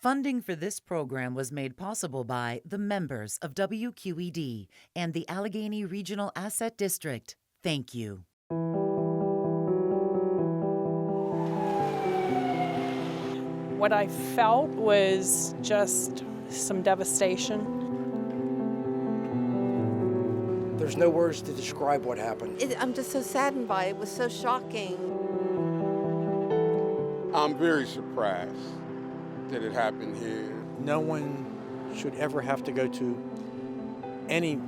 Funding for this program was made possible by the members of WQED and the Allegheny Regional Asset District. Thank you. What I felt was just some devastation. There's no words to describe what happened. I'm just so saddened by it. It was so shocking. I'm very surprised that it happened here. No one should ever have to go to any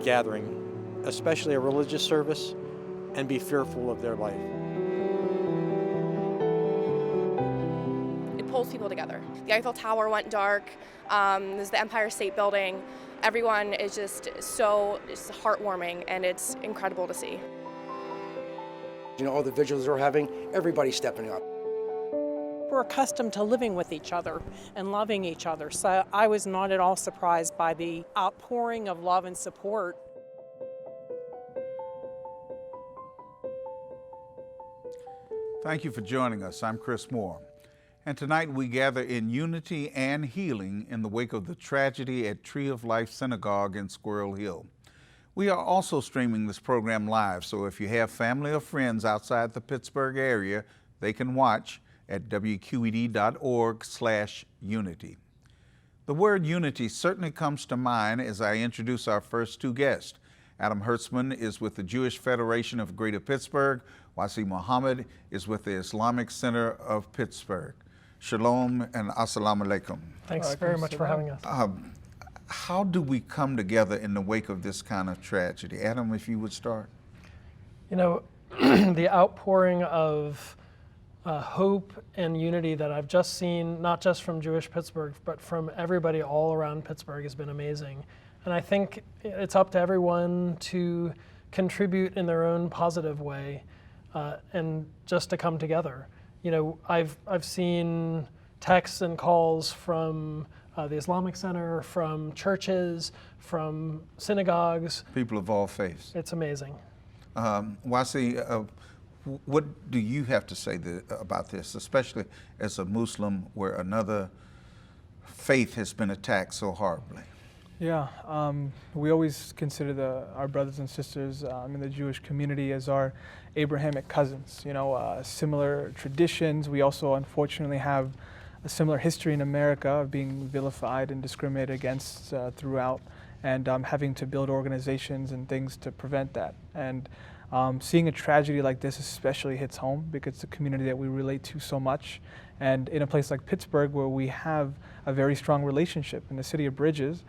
gathering, especially a religious service, and be fearful of their life. It pulls people together. The Eiffel Tower went dark. There's the Empire State Building. Everyone is just so heartwarming, and it's incredible to see. You know, all the vigils they're having, everybody's stepping up. We're accustomed to living with each other and loving each other, so I was not at all surprised by the outpouring of love and support. Thank you for joining us. I'm Chris Moore. And tonight we gather in unity and healing in the wake of the tragedy at Tree of Life Synagogue in Squirrel Hill. We are also streaming this program live, so if you have family or friends outside the Pittsburgh area, they can watch at wqed.org/unity. The word unity certainly comes to mind as I introduce our first two guests. Adam Herzman is with the Jewish Federation of Greater Pittsburgh. Wasi Muhammad is with the Islamic Center of Pittsburgh. Shalom and assalamu alaikum. Thanks very much for having us. How do we come together in the wake of this kind of tragedy? Adam, if you would start. You know, the outpouring of hope and unity that I've just seen, not just from Jewish Pittsburgh, but from everybody all around Pittsburgh has been amazing. And I think it's up to everyone to contribute in their own positive way and just to come together. You know, I've seen texts and calls from the Islamic Center, from churches, from synagogues. People of all faiths. It's amazing. Wasi, what do you have to say about this, especially as a Muslim where another faith has been attacked so horribly? Yeah, we always consider our brothers and sisters in the Jewish community as our Abrahamic cousins, you know, similar traditions. We also unfortunately have a similar history in America of being vilified and discriminated against throughout, and having to build organizations and things to prevent that. And seeing a tragedy like this especially hits home because it's a community that we relate to so much. And in a place like Pittsburgh, where we have a very strong relationship in the city of Bridges,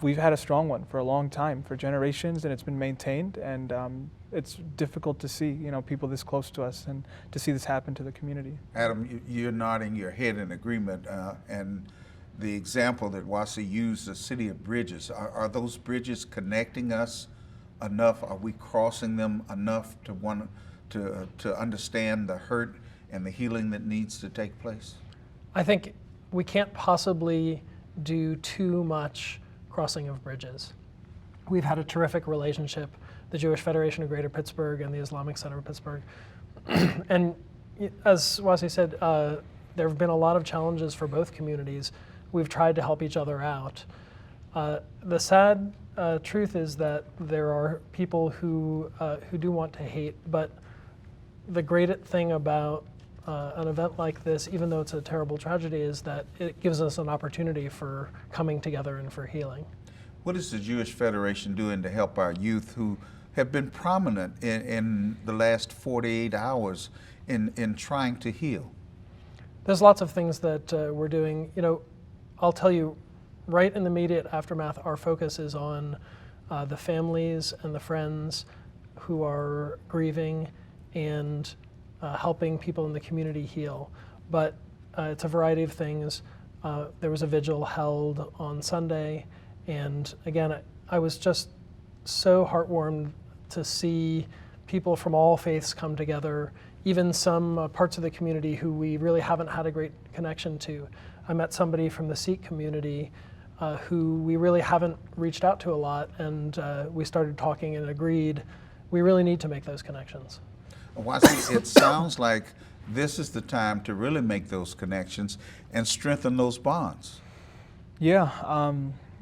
we've had a strong one for a long time, for generations, and it's been maintained. And it's difficult to see, you know, people this close to us and to see this happen to the community. Adam, you're nodding your head in agreement, and the example that Wasi used, the city of Bridges, are those bridges connecting us enough? Are we crossing them enough to want to understand the hurt and the healing that needs to take place? I think we can't possibly do too much crossing of bridges. We've had a terrific relationship, the Jewish Federation of Greater Pittsburgh and the Islamic Center of Pittsburgh. And as Wasi said, there have been a lot of challenges for both communities. We've tried to help each other out. The sad truth is that there are people who do want to hate, but the great thing about an event like this, even though it's a terrible tragedy, is that it gives us an opportunity for coming together and for healing. What is the Jewish Federation doing to help our youth who have been prominent in the last 48 hours in trying to heal? There's lots of things that we're doing. You know, I'll tell you, right in the immediate aftermath, our focus is on the families and the friends who are grieving and helping people in the community heal. But it's a variety of things. There was a vigil held on Sunday, and again, I was just so heartwarmed to see people from all faiths come together, even some parts of the community who we really haven't had a great connection to. I met somebody from the Sikh community who we really haven't reached out to a lot, and we started talking and agreed we really need to make those connections. Wasi, it sounds like this is the time to really make those connections and strengthen those bonds. Yeah,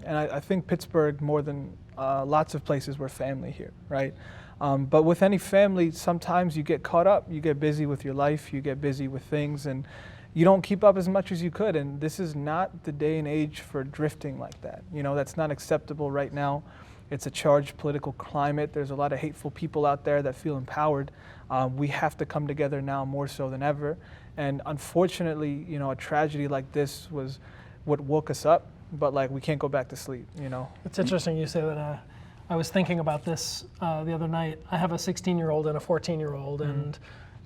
and I think Pittsburgh, more than lots of places, we're family here, right? But with any family, sometimes you get caught up, you get busy with your life, you get busy with things, and you don't keep up as much as you could. And this is not the day and age for drifting like that. You know, that's not acceptable right now. It's a charged political climate. There's a lot of hateful people out there that feel empowered. We have to come together now more so than ever. And unfortunately, you know, a tragedy like this was what woke us up, but like we can't go back to sleep, you know. It's interesting you say that. I was thinking about this the other night. I have a 16-year-old and a 14-year-old, and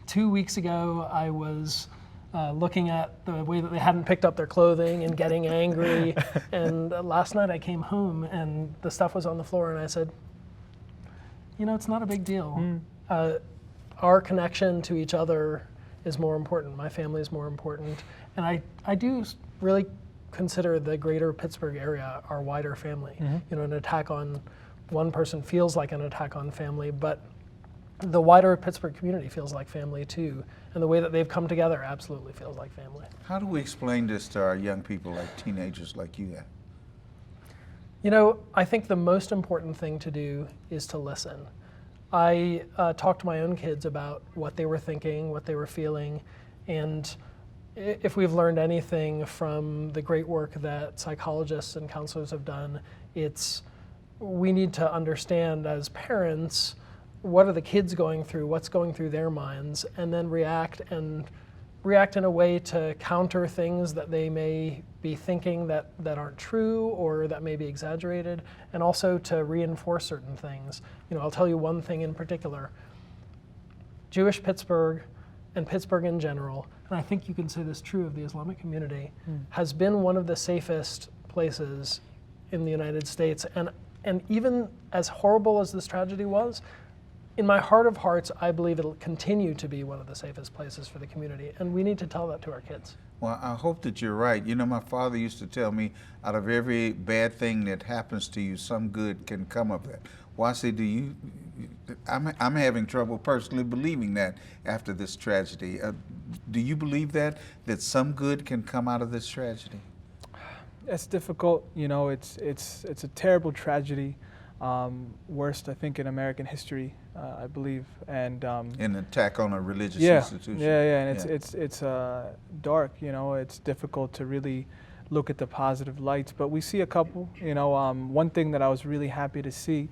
2 weeks ago I was looking at the way that they hadn't picked up their clothing and getting angry. And last night I came home and the stuff was on the floor, and I said, you know, it's not a big deal. Our connection to each other is more important. My family is more important. And I do really consider the greater Pittsburgh area our wider family. You know, an attack on one person feels like an attack on family, but the wider Pittsburgh community feels like family too. And the way that they've come together absolutely feels like family. How do we explain this to our young people, like teenagers like you have? You know, I think the most important thing to do is to listen. I talked to my own kids about what they were thinking, what they were feeling, and if we've learned anything from the great work that psychologists and counselors have done, it's we need to understand as parents what are the kids going through, what's going through their minds, and then react in a way to counter things that they may be thinking that aren't true or that may be exaggerated, and also to reinforce certain things. You know, I'll tell you one thing in particular. Jewish Pittsburgh and Pittsburgh in general, and I think you can say this true of the Islamic community, has been one of the safest places in the United States. And even as horrible as this tragedy was, in my heart of hearts, I believe it'll continue to be one of the safest places for the community, and we need to tell that to our kids. Well, I hope that you're right. You know, my father used to tell me, out of every bad thing that happens to you, some good can come of that. Well, I say, I'm having trouble personally believing that after this tragedy. Do you believe that some good can come out of this tragedy? It's difficult. You know, it's a terrible tragedy. Worst, I think, in American history, I believe, and an attack on a religious institution. Yeah, and it's dark. You know, it's difficult to really look at the positive lights, but we see a couple. You know, one thing that I was really happy to see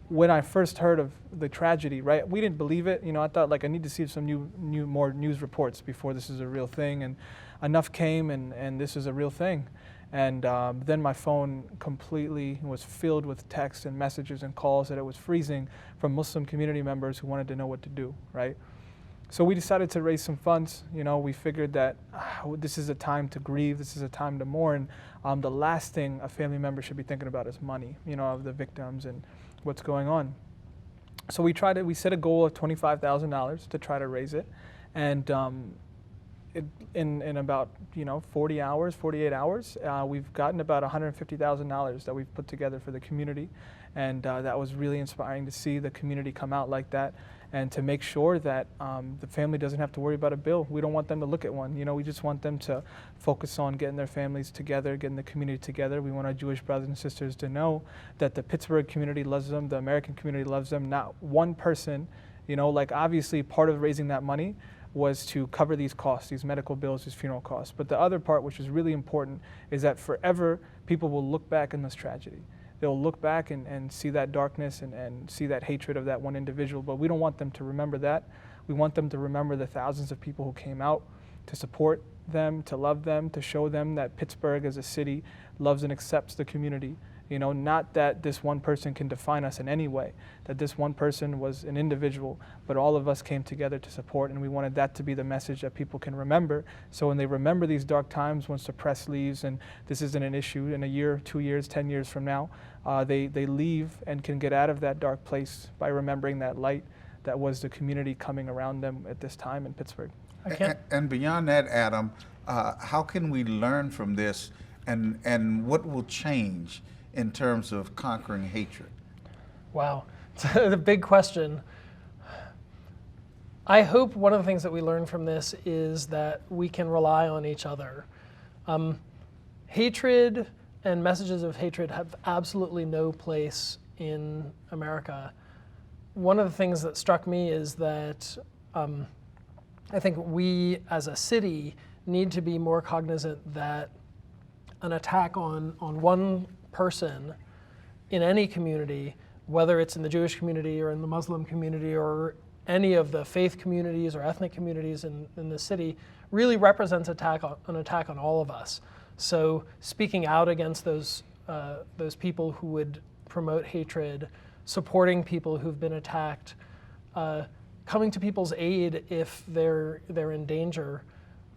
when I first heard of the tragedy. Right, we didn't believe it. You know, I thought like I need to see some more news reports before this is a real thing, and enough came, and this is a real thing. And then my phone completely was filled with texts and messages and calls that it was freezing from Muslim community members who wanted to know what to do, right? So we decided to raise some funds. You know, we figured that this is a time to grieve, this is a time to mourn. The last thing a family member should be thinking about is money, you know, of the victims and what's going on. So we set a goal of $25,000 to try to raise it. And in about 48 hours, we've gotten about $150,000 that we've put together for the community, and that was really inspiring to see the community come out like that, and to make sure that the family doesn't have to worry about a bill. We don't want them to look at one. You know, we just want them to focus on getting their families together, getting the community together. We want our Jewish brothers and sisters to know that the Pittsburgh community loves them, the American community loves them. Not one person, you know, like obviously part of raising that money was to cover these costs, these medical bills, these funeral costs. But the other part, which is really important, is that forever people will look back in this tragedy. They'll look back and see that darkness and see that hatred of that one individual. But we don't want them to remember that. We want them to remember the thousands of people who came out to support them, to love them, to show them that Pittsburgh as a city loves and accepts the community. You know, not that this one person can define us in any way, that this one person was an individual, but all of us came together to support, and we wanted that to be the message that people can remember. So when they remember these dark times, once the press leaves and this isn't an issue in a year, 2 years, 10 years from now, they leave and can get out of that dark place by remembering that light that was the community coming around them at this time in Pittsburgh. And beyond that, Adam, how can we learn from this, and what will change in terms of conquering hatred? Wow, it's a big question. I hope one of the things that we learn from this is that we can rely on each other. Hatred and messages of hatred have absolutely no place in America. One of the things that struck me is that I think we as a city need to be more cognizant that an attack on one person in any community, whether it's in the Jewish community or in the Muslim community or any of the faith communities or ethnic communities in the city, really represents an attack on all of us. So speaking out against those people who would promote hatred, supporting people who've been attacked, coming to people's aid if they're in danger,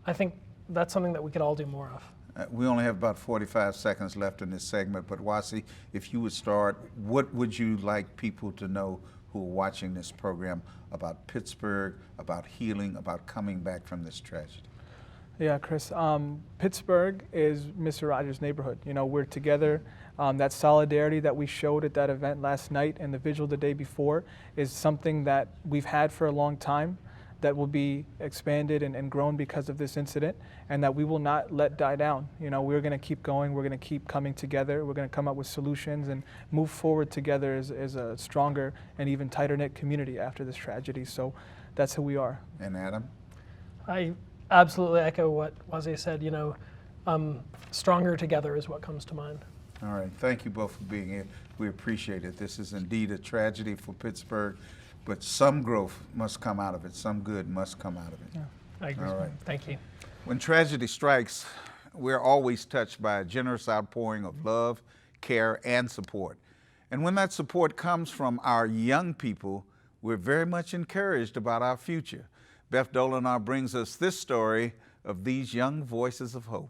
I think that's something that we could all do more of. We only have about 45 seconds left in this segment, but Wasi, if you would start, what would you like people to know who are watching this program about Pittsburgh, about healing, about coming back from this tragedy? Yeah, Chris, Pittsburgh is Mr. Rogers' neighborhood. You know, we're together. That solidarity that we showed at that event last night and the vigil the day before is something that we've had for a long time, that will be expanded and grown because of this incident, and that we will not let die down. You know, we're going to keep going. We're going to keep coming together. We're going to come up with solutions and move forward together as a stronger and even tighter-knit community after this tragedy. So that's who we are. And Adam? I absolutely echo what Wazir said. You know, stronger together is what comes to mind. All right. Thank you both for being here. We appreciate it. This is indeed a tragedy for Pittsburgh, but some growth must come out of it. Some good must come out of it. Yeah, I agree. All right. Thank you. When tragedy strikes, we're always touched by a generous outpouring of love, care, and support. And when that support comes from our young people, we're very much encouraged about our future. Beth Dolinar brings us this story of these young voices of hope.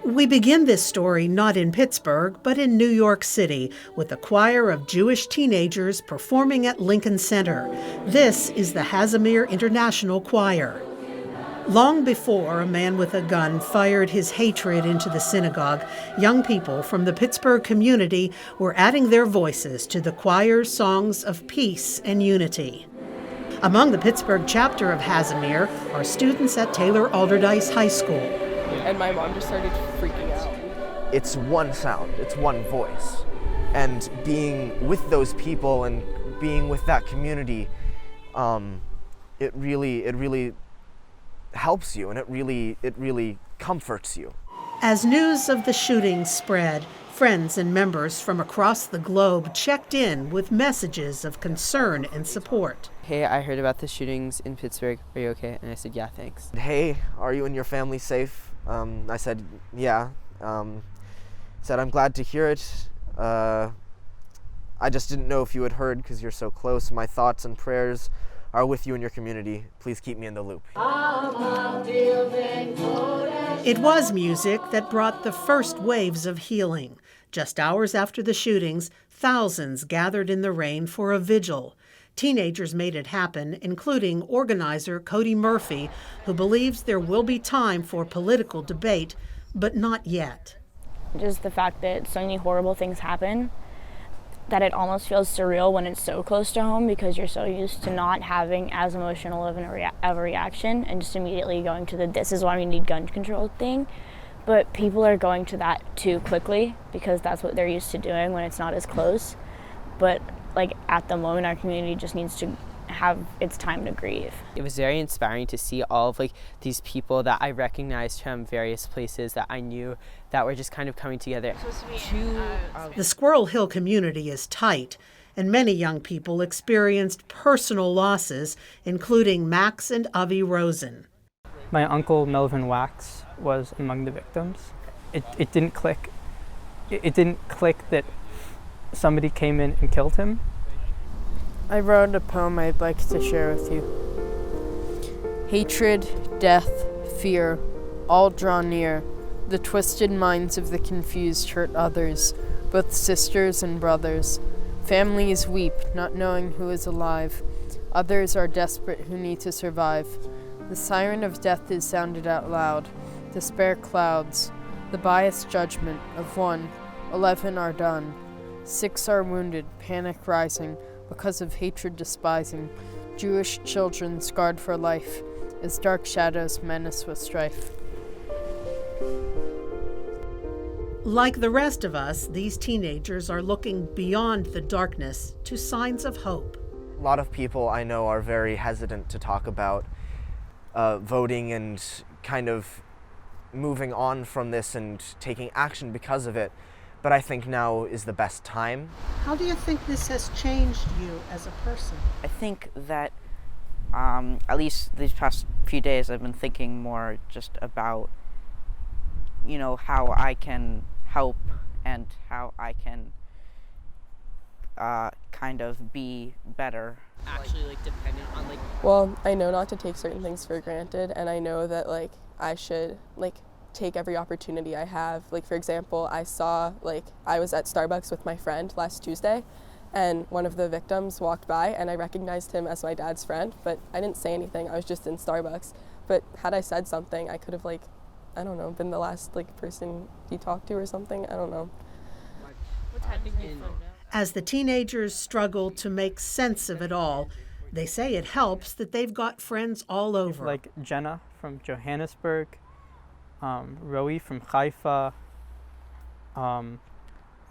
We begin this story not in Pittsburgh, but in New York City, with a choir of Jewish teenagers performing at Lincoln Center. This is the Herzman International Choir. Long before a man with a gun fired his hatred into the synagogue, young people from the Pittsburgh community were adding their voices to the choir's songs of peace and unity. Among the Pittsburgh chapter of Herzman are students at Taylor Alderdice High School. And my mom just started freaking out. It's one sound, it's one voice. And being with those people and being with that community, it really helps you, and it really comforts you. As news of the shooting spread, friends and members from across the globe checked in with messages of concern and support. Hey, I heard about the shootings in Pittsburgh. Are you okay? And I said, yeah, thanks. Hey, are you and your family safe? I said, yeah. Said, I'm glad to hear it. I just didn't know if you had heard because you're so close. My thoughts and prayers are with you and your community. Please keep me in the loop. It was music that brought the first waves of healing. Just hours after the shootings, thousands gathered in the rain for a vigil. Teenagers made it happen, including organizer Cody Murphy, who believes there will be time for political debate, but not yet. Just the fact that so many horrible things happen, that it almost feels surreal when it's so close to home because you're so used to not having as emotional of a reaction and just immediately going to the this is why we need gun control thing. But people are going to that too quickly because that's what they're used to doing when it's not as close. But like at the moment, our community just needs to have its time to grieve. It was very inspiring to see all of these people that I recognized from various places that I knew that were just kind of coming together. The Squirrel Hill community is tight, and many young people experienced personal losses, including Max and Avi Rosen. My uncle Melvin Wax was among the victims. It didn't click. It didn't click that somebody came in and killed him. I wrote a poem I'd like to share with you. Hatred, death, fear, all draw near. The twisted minds of the confused hurt others, both sisters and brothers. Families weep, not knowing who is alive. Others are desperate who need to survive. The siren of death is sounded out loud. Despair clouds the biased judgment of 1. 11 are done. 6 are wounded, panic rising, because of hatred despising. Jewish children scarred for life, as dark shadows menace with strife. Like the rest of us, these teenagers are looking beyond the darkness to signs of hope. A lot of people I know are very hesitant to talk about voting and kind of moving on from this and taking action because of it. But I think now is the best time. How do you think this has changed you as a person? I think that at least these past few days I've been thinking more just about, you know, how I can help and how I can kind of be better. Actually, like, dependent on, like... Well, I know not to take certain things for granted, and I know that, like, I should, like, take every opportunity I have. Like, for example, I was at Starbucks with my friend last Tuesday, and one of the victims walked by, and I recognized him as my dad's friend, but I didn't say anything. I was just in Starbucks. But had I said something, I could have, like, I don't know, been the last, like, person he talked to or something. I don't know. What time did you find out? As the teenagers struggle to make sense of it all, they say it helps that they've got friends all over. Like Jenna from Johannesburg, Roe from Haifa,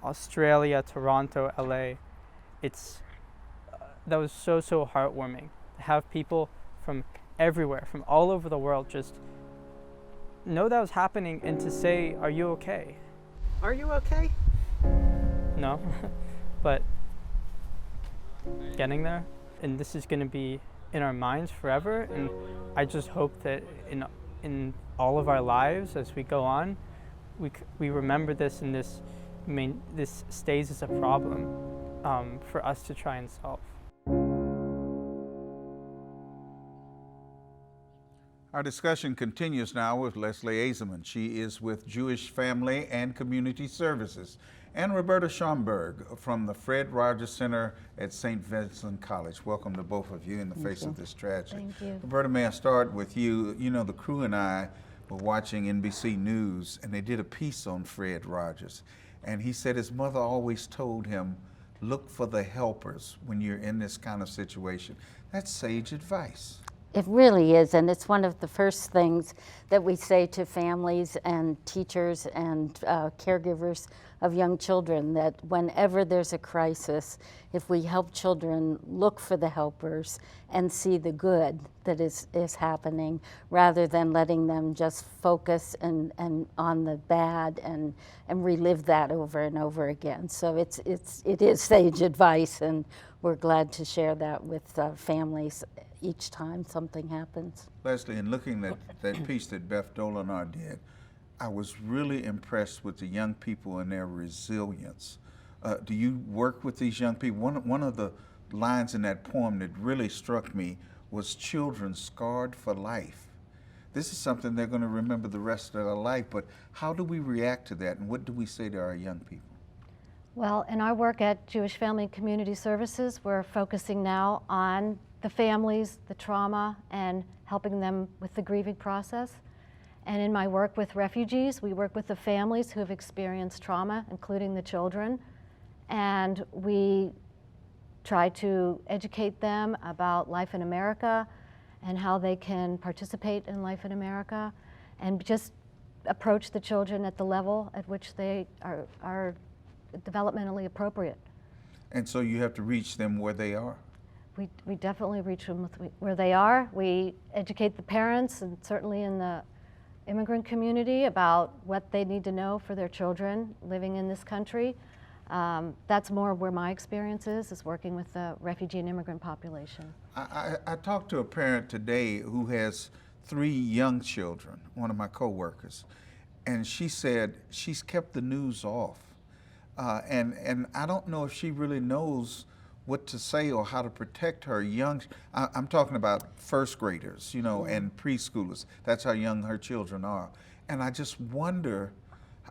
Australia, Toronto, LA. That was so heartwarming to have people from everywhere, from all over the world, just know that was happening and to say, "Are you okay?" Are you okay? No, but getting there, and this is going to be in our minds forever. And I just hope that in all of our lives as we go on, we remember this, and this stays as a problem for us to try and solve. Our discussion continues now with Leslie Herzman. She is with Jewish Family and Community Services, and Roberta Schomburg from the Fred Rogers Center at St. Vincent College. Welcome to both of you in the face of this tragedy. Thank you. Roberta, may I start with you? You know, the crew and I were watching NBC News, and they did a piece on Fred Rogers, and he said his mother always told him, look for the helpers when you're in this kind of situation. That's sage advice. It really is, and it's one of the first things that we say to families and teachers and caregivers of young children, that whenever there's a crisis, if we help children look for the helpers and see the good that is happening, rather than letting them just focus and on the bad and relive that over and over again. So it is sage advice, and we're glad to share that with families each time something happens. Leslie, in looking at that piece that Beth Dolinar did, I was really impressed with the young people and their resilience. Do you work with these young people? One of the lines in that poem that really struck me was children scarred for life. This is something they're going to remember the rest of their life, but how do we react to that, and what do we say to our young people? Well, in our work at Jewish Family and Community Services, we're focusing now on the families, the trauma, and helping them with the grieving process. And in my work with refugees, we work with the families who have experienced trauma, including the children, and we try to educate them about life in America and how they can participate in life in America, and just approach the children at the level at which they are developmentally appropriate. And so you have to reach them where they are? We definitely reach them where they are. We educate the parents, and certainly in the immigrant community, about what they need to know for their children living in this country. That's more where my experience is working with the refugee and immigrant population. I talked to a parent today who has 3 young children, one of my coworkers, and she said she's kept the news off. And I don't know if she really knows what to say or how to protect her young. I'm talking about first graders, you know, and preschoolers. That's how young her children are. And I just wonder,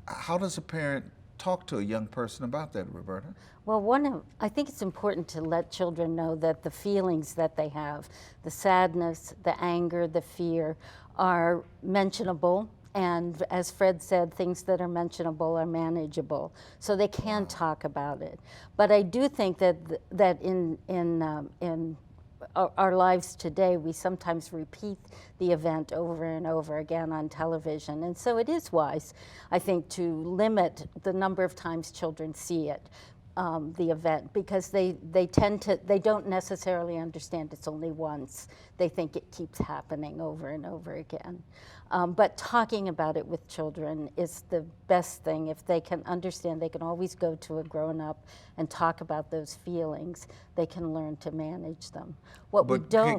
how does a parent talk to a young person about that, Roberta? Well, I think it's important to let children know that the feelings that they have, the sadness, the anger, the fear, are mentionable. And as Fred said, things that are mentionable are manageable, so they can talk about it. But I do think that in our lives today, we sometimes repeat the event over and over again on television, and so it is wise, I think, to limit the number of times children see it. The event, because they don't necessarily understand it's only once. They think it keeps happening over and over again. But talking about it with children is the best thing. If they can understand, they can always go to a grown-up and talk about those feelings. They can learn to manage them.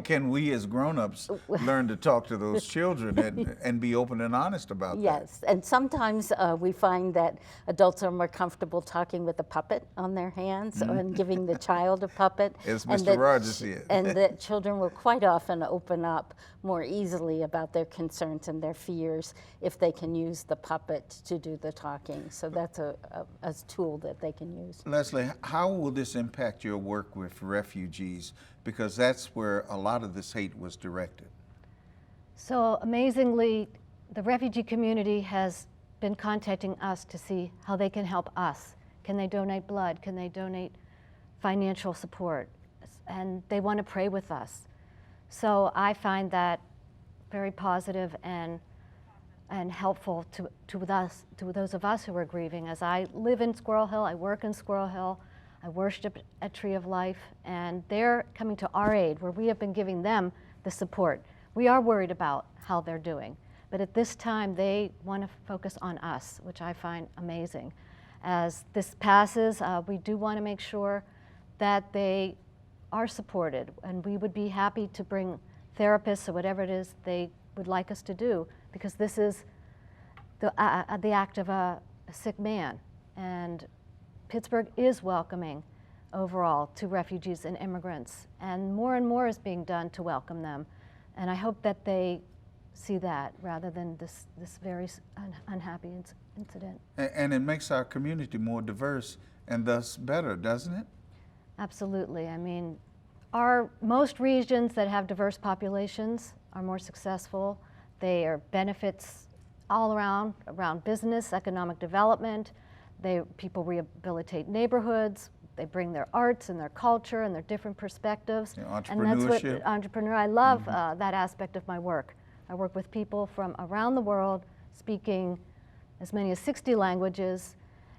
Can we as grown-ups learn to talk to those children and be open and honest about that? Yes, and sometimes we find that adults are more comfortable talking with a puppet on their hands and giving the child a puppet. As Mr. Rogers said. And that children will quite often open up more easily about their concerns and their fears if they can use the puppet to do the talking. So that's a tool that they can use. Leslie, how will this impact your work with refugees? Because that's where a lot of this hate was directed. So amazingly, the refugee community has been contacting us to see how they can help us. Can they donate blood? Can they donate financial support? And they want to pray with us. So I find that very positive and helpful to those of us who are grieving. As I live in Squirrel Hill, I work in Squirrel Hill, I worship at Tree of Life, and they're coming to our aid where we have been giving them the support. We are worried about how they're doing, but at this time they want to focus on us, which I find amazing. As this passes, we do want to make sure that they are supported, and we would be happy to bring therapists or whatever it is they would like us to do, because this is the act of a sick man, and Pittsburgh is welcoming overall to refugees and immigrants, and more is being done to welcome them, and I hope that they see that rather than this very unhappy incident. And it makes our community more diverse and thus better, doesn't it? Absolutely. I mean, most regions that have diverse populations are more successful. They are benefits all around business, economic development. People rehabilitate neighborhoods. They bring their arts and their culture and their different perspectives. Entrepreneurship. And that's what I love that aspect of my work. I work with people from around the world speaking as many as 60 languages,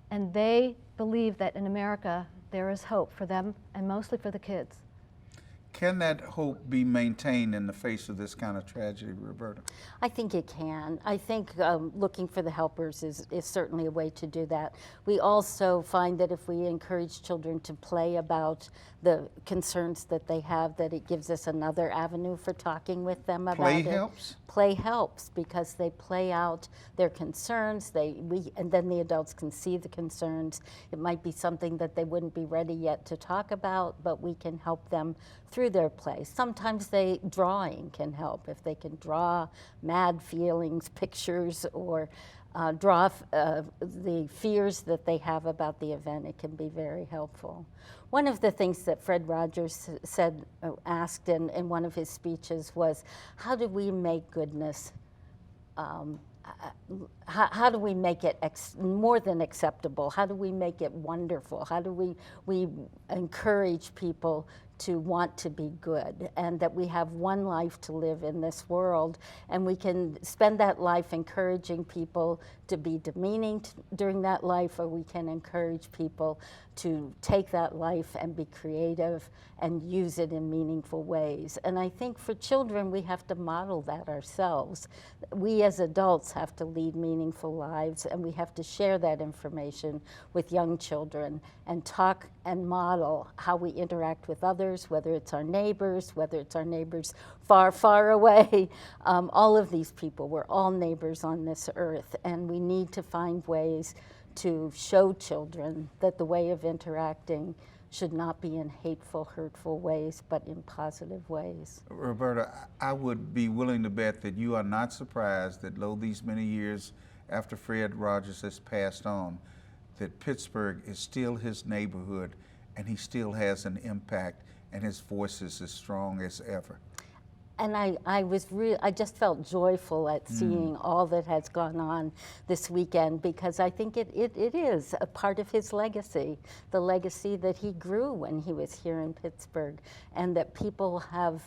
and they believe that in America there is hope for them, and mostly for the kids. Can that hope be maintained in the face of this kind of tragedy, Roberta? I think it can. I think looking for the helpers is certainly a way to do that. We also find that if we encourage children to play about the concerns that they have, that it gives us another avenue for talking with them about it. Play helps? Play helps because they play out their concerns, and then the adults can see the concerns. It might be something that they wouldn't be ready yet to talk about, but we can help them through their play. Sometimes drawing can help. If they can draw mad feelings, pictures, or draw the fears that they have about the event, it can be very helpful. One of the things that Fred Rogers asked in one of his speeches was, how do we make goodness, how do we make it more than acceptable? How do we make it wonderful? How do we encourage people to want to be good, and that we have one life to live in this world, and we can spend that life encouraging people to be demeaning during that life, or we can encourage people to take that life and be creative and use it in meaningful ways. And I think for children, we have to model that ourselves. We as adults have to lead meaningful lives, and we have to share that information with young children and talk and model how we interact with others, whether it's our neighbors, whether it's our neighbors far, far away. All of these people, we're all neighbors on this earth, and we need to find ways to show children that the way of interacting should not be in hateful, hurtful ways, but in positive ways. Roberta, I would be willing to bet that you are not surprised that, lo, these many years after Fred Rogers has passed on, that Pittsburgh is still his neighborhood and he still has an impact and his voice is as strong as ever. And I just felt joyful at seeing all that has gone on this weekend, because I think it is a part of his legacy, the legacy that he grew when he was here in Pittsburgh, and that people have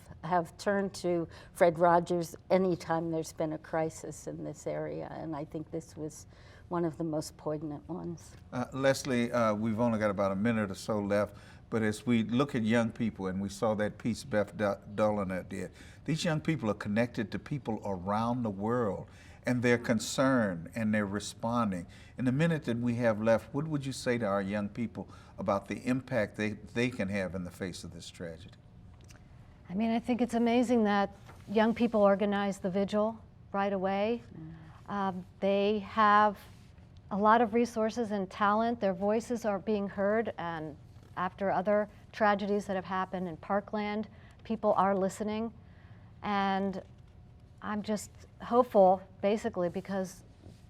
turned to Fred Rogers anytime there's been a crisis in this area, and I think this was one of the most poignant ones. Leslie, we've only got about a minute or so left, but as we look at young people, and we saw that piece Beth Dulliner did, these young people are connected to people around the world, and they're concerned and they're responding. In the minute that we have left, what would you say to our young people about the impact they can have in the face of this tragedy? I mean, I think it's amazing that young people organize the vigil right away. They have a lot of resources and talent. Their voices are being heard, and after other tragedies that have happened in Parkland, people are listening. And I'm just hopeful, basically, because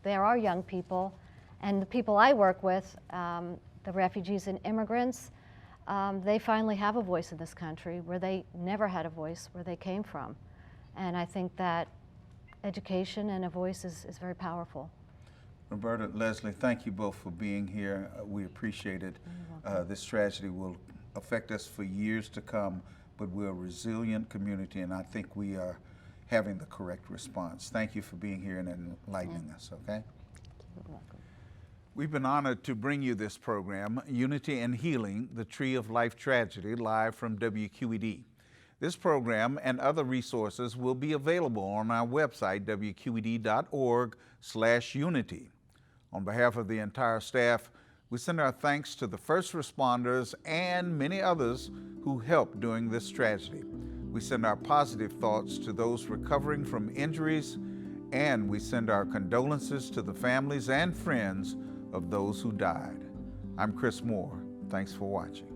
there are young people, and the people I work with, the refugees and immigrants, they finally have a voice in this country where they never had a voice where they came from. And I think that education and a voice is very powerful. Roberta, Leslie, thank you both for being here. We appreciate it. This tragedy will affect us for years to come, but we're a resilient community, and I think we are having the correct response. Thank you for being here and enlightening us, okay? You're welcome. We've been honored to bring you this program, Unity and Healing, the Tree of Life Tragedy, live from WQED. This program and other resources will be available on our website, wqed.org/unity. On behalf of the entire staff, we send our thanks to the first responders and many others who helped during this tragedy. We send our positive thoughts to those recovering from injuries, and we send our condolences to the families and friends of those who died. I'm Chris Moore. Thanks for watching.